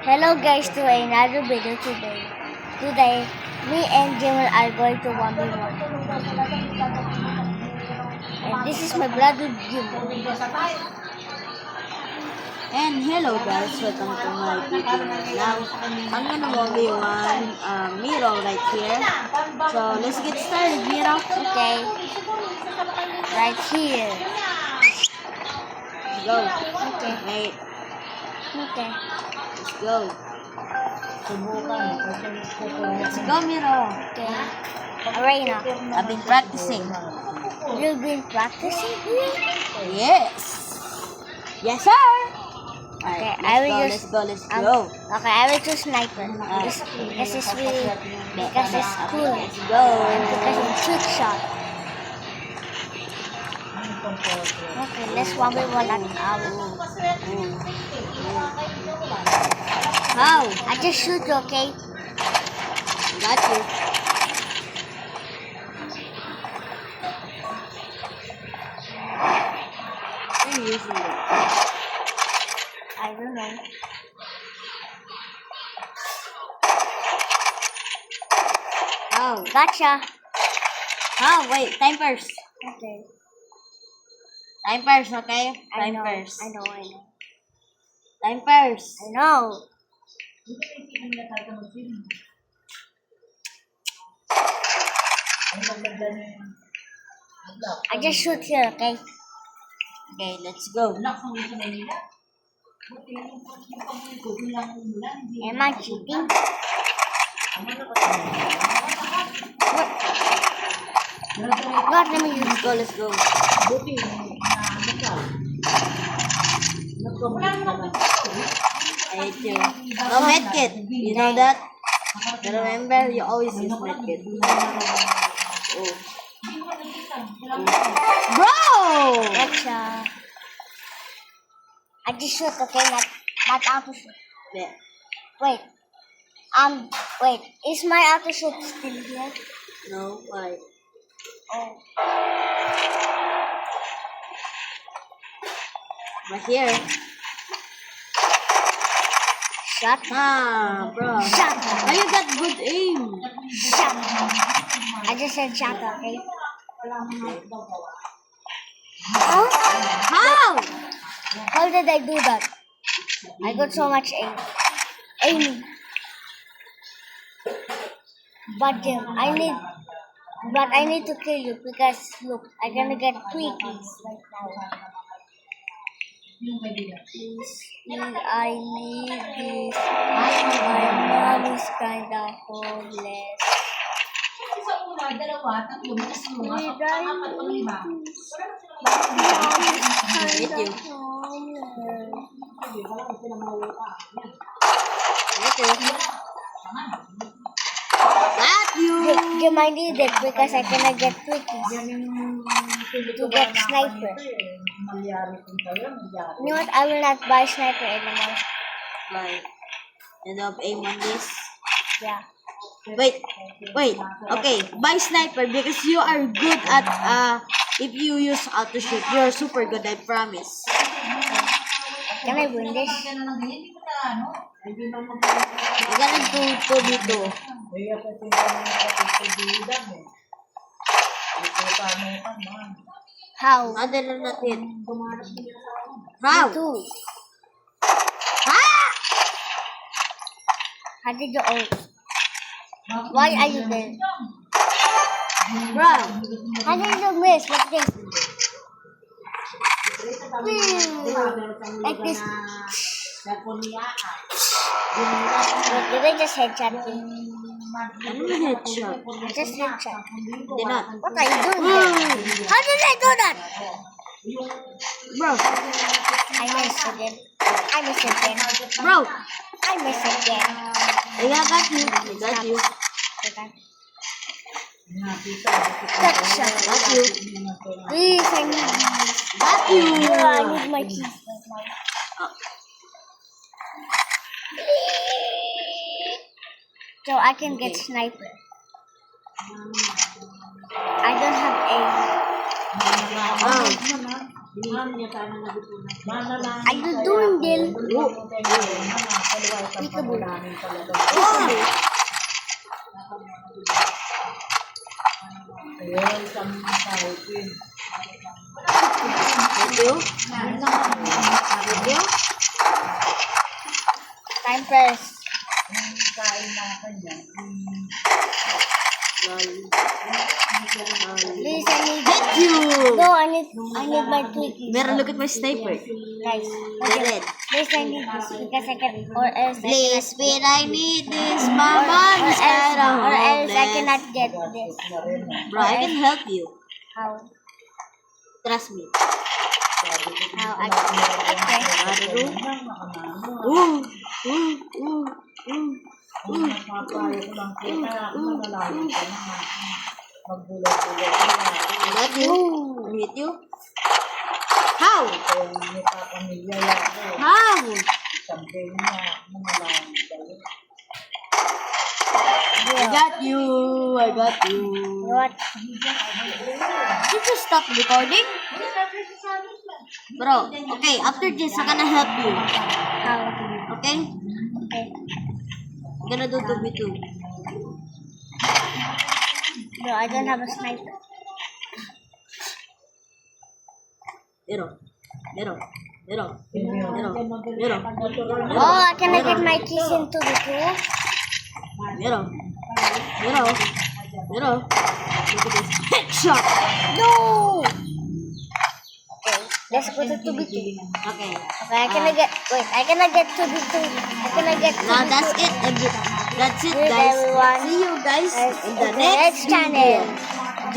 Hello guys to another video today. Today, me and Jamal are going to 1v1. And this is my brother Jamal. And hello guys, welcome to my video. Now, I'm gonna 1v1 Miro right here. So let's get started, Miro. Okay. Right here. Let's go. Okay. Wait, Okay. let's go. Let's go, Miro. Okay. Arena. I've been practicing. You've been practicing here? Yes. Yes, sir. Okay, Alright, let's go. Okay, I will choose sniper. Because it's really, because it's cool. Let's go. And because it's trick shot. Okay, let's 1v1 at How? I just shoot you, okay? Got you. What are you using that? I don't know. How? Gotcha. How? Wait, time first. Okay. Time first, okay? I know. First. I know. Time first. I know. I just shoot here, okay? Okay, let's go. Am I cheating? What? Let me use Let's go. I hate you. No medkit. You know that? But remember, you always use medkit. Oh. Bro! Gotcha. I just shoot, okay? Not auto shoot. Yeah. Wait. Wait. Is my auto shoot still here? No, why? Oh. But here. Shot. Ah, bro. Shot. Oh, you got good aim. Shot. I just said shot, okay? Huh? How? How did I do that? I got so much aiming. But I need to kill you because look, I'm gonna get 3 kills right now. Please, I need this. My mom is kinda homeless. Need I need this. My mom is kinda homeless. Got you. Game I need it because I cannot get quickies to get sniper. You know what? I will not buy sniper anymore. Like, end up aim on this. Yeah. Wait. Okay, buy sniper because you are good at if you use auto shoot, you're super good, I promise. Can I win this? You're gonna do 2v2. How? Other than natin. How? Two. Ah! How did you ult? Why are you there? Bro, How did you miss? Like this. Like this. Wait, did I just headshot you? ano yung headshot? Just headshot. Hindi not. What are you doing there? How did I do that? Bro, I missed again. I missed again. bro, I missed again. I got you. That shot. Got you. Please, I need these. Got you. I need my keys right now. So I can get sniper. I don't have aim. Idol doon din. Peekaboo. Thank you. Thank you. Time press. Please, I need. Thank you. No, I need my Twinkies. Meron, look at my sniper. Guys, Get it. please, I need this because I can, or else I Please, wait, I need this. or Mama, this kind of else I homeless. cannot get this. Bro, I can help you. How? Trust me. How? Okay. What to do? Ooh, ooh, ooh, ooh. I got you. I hit you. How? How? I got you. I got you. What? Did you stop recording? Bro, okay, after this, I'm gonna help you. How? Okay? Okay. I'm gonna do 2v2. No, I don't have a sniper. Zero. Zero. Zero. Zero. Zero. Oh, I cannot get my keys into the tool. Zero. Zero. Zero. Look at this. Headshot! No! Okay, let's go to 2v2. Okay. Okay, I cannot get, wait, I cannot get 2v2. I cannot get 2v2. Now that's it. That's it, Good, guys. everyone. See you guys in the In the next next channel. video.